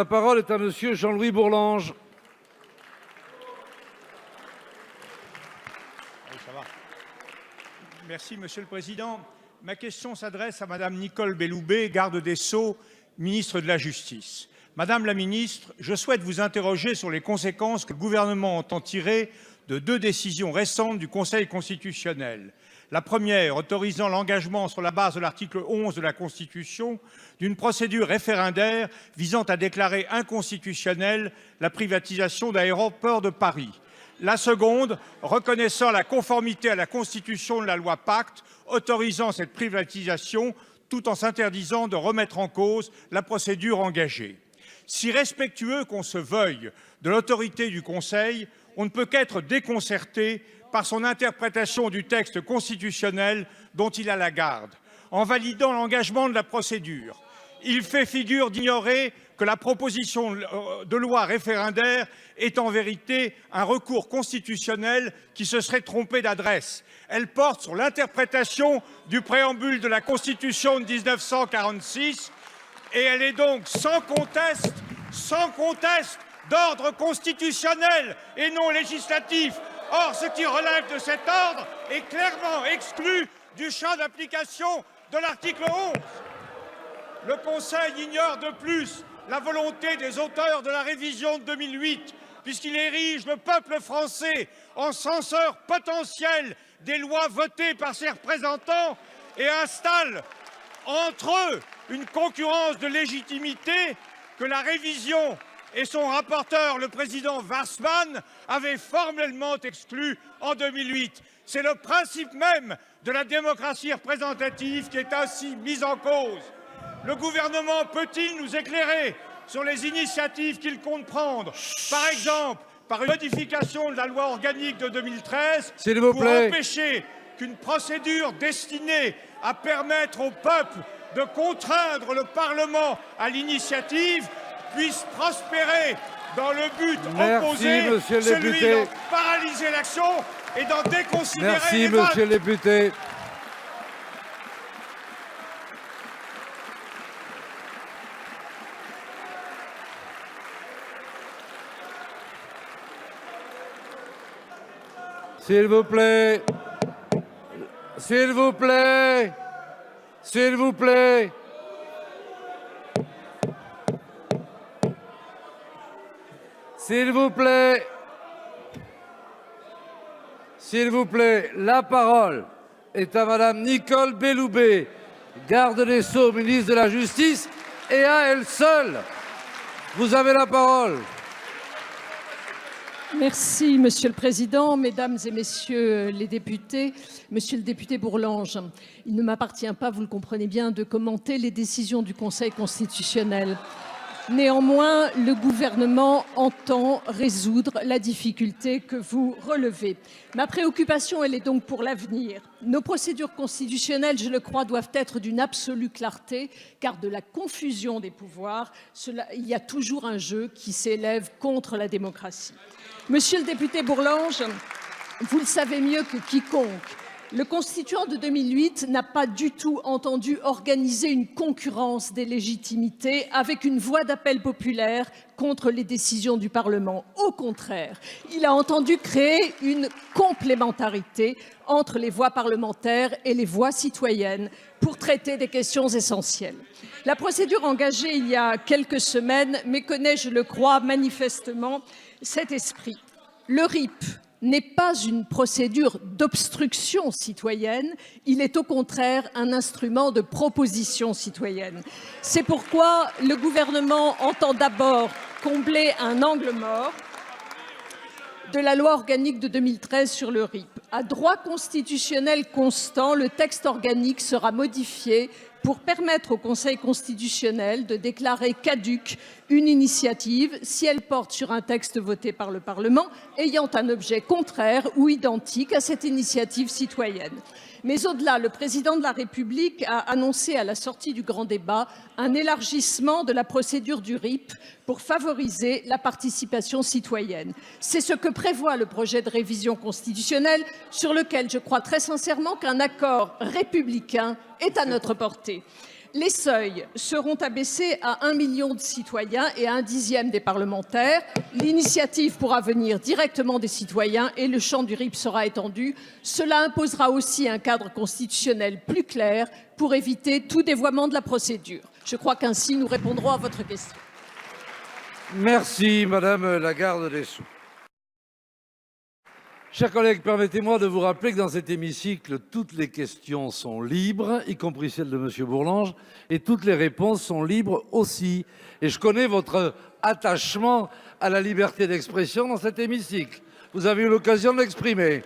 La parole est à monsieur Jean-Louis Bourlanges. Merci, Monsieur le Président. Ma question s'adresse à Madame Nicole Belloubet, garde des Sceaux, ministre de la Justice. Madame la ministre, je souhaite vous interroger sur les conséquences que le gouvernement entend tirer de deux décisions récentes du Conseil constitutionnel. La première, autorisant l'engagement sur la base de l'article 11 de la Constitution d'une procédure référendaire visant à déclarer inconstitutionnelle la privatisation d'Aéroports de Paris. La seconde, reconnaissant la conformité à la Constitution de la loi Pacte, autorisant cette privatisation tout en s'interdisant de remettre en cause la procédure engagée. Si respectueux qu'on se veuille de l'autorité du Conseil, on ne peut qu'être déconcerté par son interprétation du texte constitutionnel dont il a la garde. En validant l'engagement de la procédure, il fait figure d'ignorer que la proposition de loi référendaire est en vérité un recours constitutionnel qui se serait trompé d'adresse. Elle porte sur l'interprétation du préambule de la Constitution de 1946 et elle est donc sans conteste d'ordre constitutionnel et non législatif. Or, ce qui relève de cet ordre est clairement exclu du champ d'application de l'article 11. Le Conseil ignore de plus la volonté des auteurs de la révision de 2008, puisqu'il érige le peuple français en censeur potentiel des lois votées par ses représentants et installe entre eux une concurrence de légitimité que la révision et son rapporteur, le président Warsmann, avaient formellement exclu en 2008. C'est le principe même de la démocratie représentative qui est ainsi mis en cause. Le gouvernement peut-il nous éclairer sur les initiatives qu'il compte prendre, par exemple par une modification de la loi organique de 2013 pour empêcher qu'une procédure destinée à permettre au peuple de contraindre le Parlement à l'initiative puisse prospérer dans le but opposé, celui d'en paralyser l'action et d'en déconsidérer les votes. Merci, monsieur le député. S'il vous plaît. S'il vous plaît. S'il vous plaît. S'il vous plaît. S'il vous plaît, la parole est à Madame Nicole Belloubet, garde des Sceaux, ministre de la Justice, et à elle seule. Vous avez la parole. Merci, Monsieur le Président, Mesdames et Messieurs les députés. Monsieur le député Bourlanges, il ne m'appartient pas, vous le comprenez bien, de commenter les décisions du Conseil constitutionnel. Néanmoins, le gouvernement entend résoudre la difficulté que vous relevez. Ma préoccupation, elle est donc pour l'avenir. Nos procédures constitutionnelles, je le crois, doivent être d'une absolue clarté, car de la confusion des pouvoirs, il y a toujours un jeu qui s'élève contre la démocratie. Monsieur le député Bourlanges, vous le savez mieux que quiconque, le constituant de 2008 n'a pas du tout entendu organiser une concurrence des légitimités avec une voix d'appel populaire contre les décisions du Parlement. Au contraire, il a entendu créer une complémentarité entre les voix parlementaires et les voix citoyennes pour traiter des questions essentielles. La procédure engagée il y a quelques semaines méconnaît, je le crois, manifestement cet esprit. Le RIP n'est pas une procédure d'obstruction citoyenne, il est au contraire un instrument de proposition citoyenne. C'est pourquoi le gouvernement entend d'abord combler un angle mort de la loi organique de 2013 sur le RIP. À droit constitutionnel constant, le texte organique sera modifié pour permettre au Conseil constitutionnel de déclarer caduque une initiative si elle porte sur un texte voté par le Parlement ayant un objet contraire ou identique à cette initiative citoyenne. Mais au-delà, le président de la République a annoncé à la sortie du grand débat un élargissement de la procédure du RIP pour favoriser la participation citoyenne. C'est ce que prévoit le projet de révision constitutionnelle sur lequel je crois très sincèrement qu'un accord républicain est à notre portée. Les seuils seront abaissés à 1 million de citoyens et à 1/10 des parlementaires. L'initiative pourra venir directement des citoyens et le champ du RIP sera étendu. Cela imposera aussi un cadre constitutionnel plus clair pour éviter tout dévoiement de la procédure. Je crois qu'ainsi nous répondrons à votre question. Merci, Madame la garde des Sceaux. Chers collègues, permettez-moi de vous rappeler que dans cet hémicycle, toutes les questions sont libres, y compris celles de M. Bourlanges, et toutes les réponses sont libres aussi. Et je connais votre attachement à la liberté d'expression dans cet hémicycle. Vous avez eu l'occasion de l'exprimer.